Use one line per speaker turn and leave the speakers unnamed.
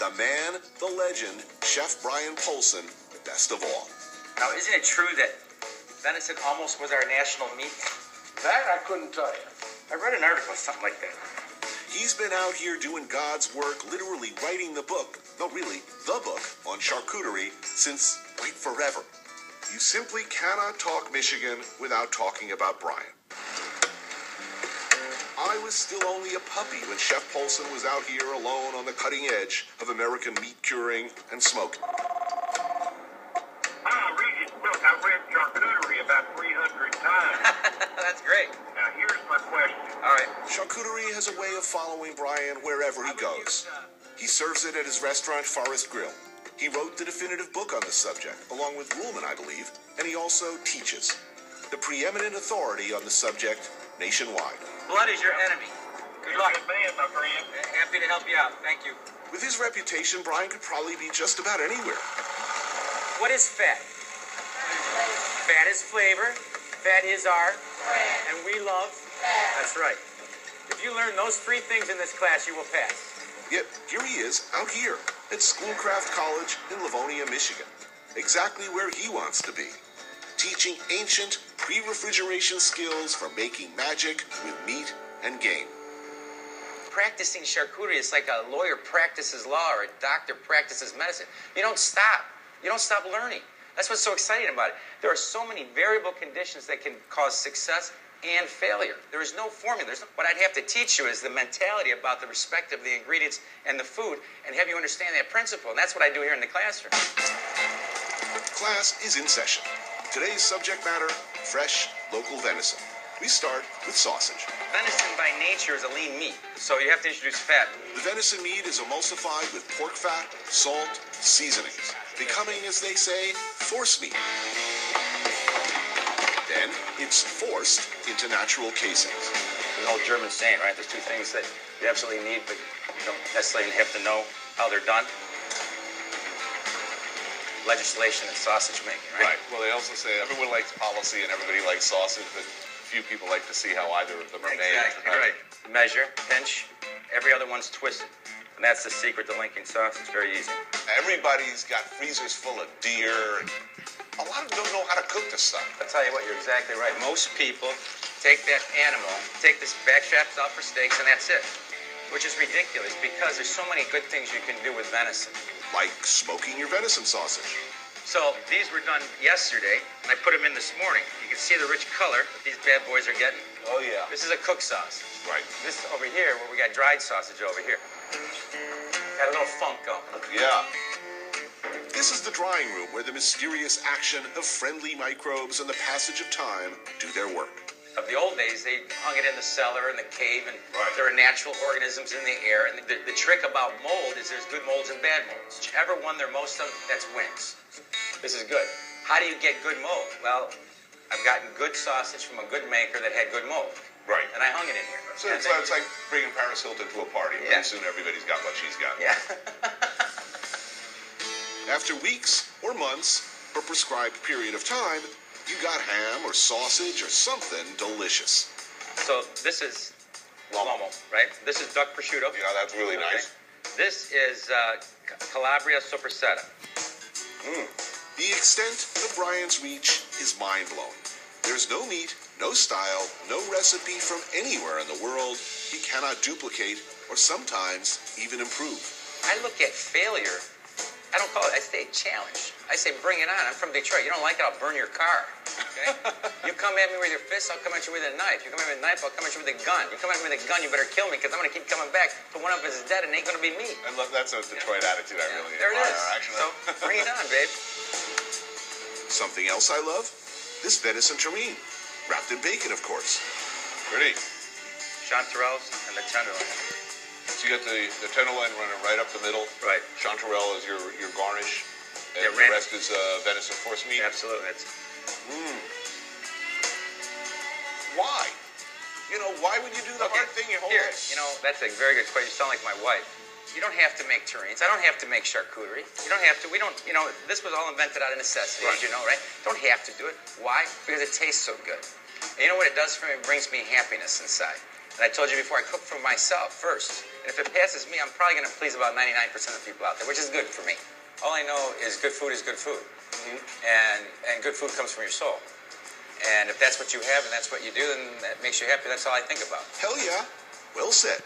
the man, the legend, Chef Brian Polson, best of all.
Now, isn't it true that venison almost was our national meat?
That I couldn't tell you.
I read an article, something like that.
He's been out here doing God's work, literally writing the book, no really, the book on charcuterie since, like, forever. You simply cannot talk Michigan without talking about Brian. I was still only a puppy when Chef Polson was out here alone on the cutting edge of American meat curing and smoking.
Regis, look, I read Charcuterie about 300 times.
That's great.
Now, here's my question.
All right.
Charcuterie has a way of following Brian wherever he goes. He serves it at his restaurant, Forest Grill. He wrote the definitive book on the subject, along with Ruhlman, I believe, and he also teaches. The preeminent authority on the subject nationwide.
Blood is your enemy. Good luck.
Good man, my friend.
Happy to help you out. Thank you.
With his reputation, Brian could probably be just about anywhere.
What is fat? Fat is flavor. Fat is art. And we love. That's right. If you learn those three things in this class, you will pass.
Yet, here he is, out here, at Schoolcraft College in Livonia, Michigan. Exactly where he wants to be. Teaching ancient, pre-refrigeration skills for making magic with meat and game.
Practicing charcuterie is like a lawyer practices law or a doctor practices medicine. You don't stop. You don't stop learning. That's what's so exciting about it. There are so many variable conditions that can cause success and failure. There is no formula. What I'd have to teach you is the mentality about the respect of the ingredients and the food and have you understand that principle. And that's what I do here in the classroom.
Class is in session. Today's subject matter, fresh, local venison. We start with sausage.
Venison by nature is a lean meat, so you have to introduce fat.
The venison meat is emulsified with pork fat, salt, seasonings, becoming, as they say, force meat. Then it's forced into natural casings.
There's an old German saying, right? There's two things that you absolutely need, but you don't necessarily have to know how they're done. Legislation and sausage making, right?
Right. Well, they also say everyone likes policy and everybody likes sausage, but few people like to see how either of them are made.
Exactly. Right. Measure, pinch, every other one's twisted. And that's the secret to linking sausage. Very easy.
Everybody's got freezers full of deer. A lot of them don't know how to cook this stuff.
I'll tell you what, you're exactly right. Most people take that animal, take this back shafts out for steaks, and that's it. Which is ridiculous because there's so many good things you can do with venison.
Like smoking your venison sausage.
So these were done yesterday, and I put them in this morning. You can see the rich color that these bad boys are getting.
Oh, yeah.
This is a cooked sausage.
Right.
This over here, where we got dried sausage over here. Got a little funk going.
Yeah.
This is the drying room where the mysterious action of friendly microbes and the passage of time do their work.
Of the old days, they hung it in the cellar, in the cave, and there are natural organisms in the air. And the trick about mold is there's good molds and bad molds. Whichever one there most of, that's wins. This is good. How do you get good mold? Well, I've gotten good sausage from a good maker that had good mold.
Right.
And I hung it in here.
So it's like bringing Paris Hilton to a party.
Yeah.
Pretty soon everybody's got what she's got.
Yeah.
After weeks or months or prescribed period of time, you got ham or sausage or something delicious.
So this is lomo, right? This is duck prosciutto.
Yeah, that's really nice.
This is Calabria sopressata.
The extent of Brian's reach is mind-blowing. There's no meat, no style, no recipe from anywhere in the world he cannot duplicate or sometimes even improve.
I look at failure, I don't call it, I say challenge. I say bring it on. I'm from Detroit. You don't like it, I'll burn your car. Okay? You come at me with your fist, I'll come at you with a knife. You come at me with a knife, I'll come at you with a gun. You come at me with a gun, you better kill me because I'm going to keep coming back till one of us is dead and it ain't going to be me.
I love that's a Detroit attitude I really
There it
admire,
is.
actually.
So bring it on, babe.
Something else I love? This venison terrine. Wrapped in bacon, of course.
Pretty.
Chanterelles and the tenderloin.
So you got the tenderloin running right up the middle.
Right.
Chanterelle is your garnish. And
Yeah,
the rest is venison force meat.
Absolutely. It's
Why? You know, why would you do the hard thing your whole
Here,
life?
you know, that's a very good question. You sound like my wife. You don't have to make terrines. I don't have to make charcuterie. You don't have to. We don't, you know, this was all invented out of necessity, as you know, right? Don't have to do it. Why? Because it tastes so good. And you know what it does for me? It brings me happiness inside. And I told you before, I cook for myself first. And if it passes me, I'm probably going to please about 99% of the people out there, which is good for me. All I know is good food is good food. And good food comes from your soul. And if that's what you have and that's what you do, then that makes you happy. That's all I think about.
Hell yeah. Well said.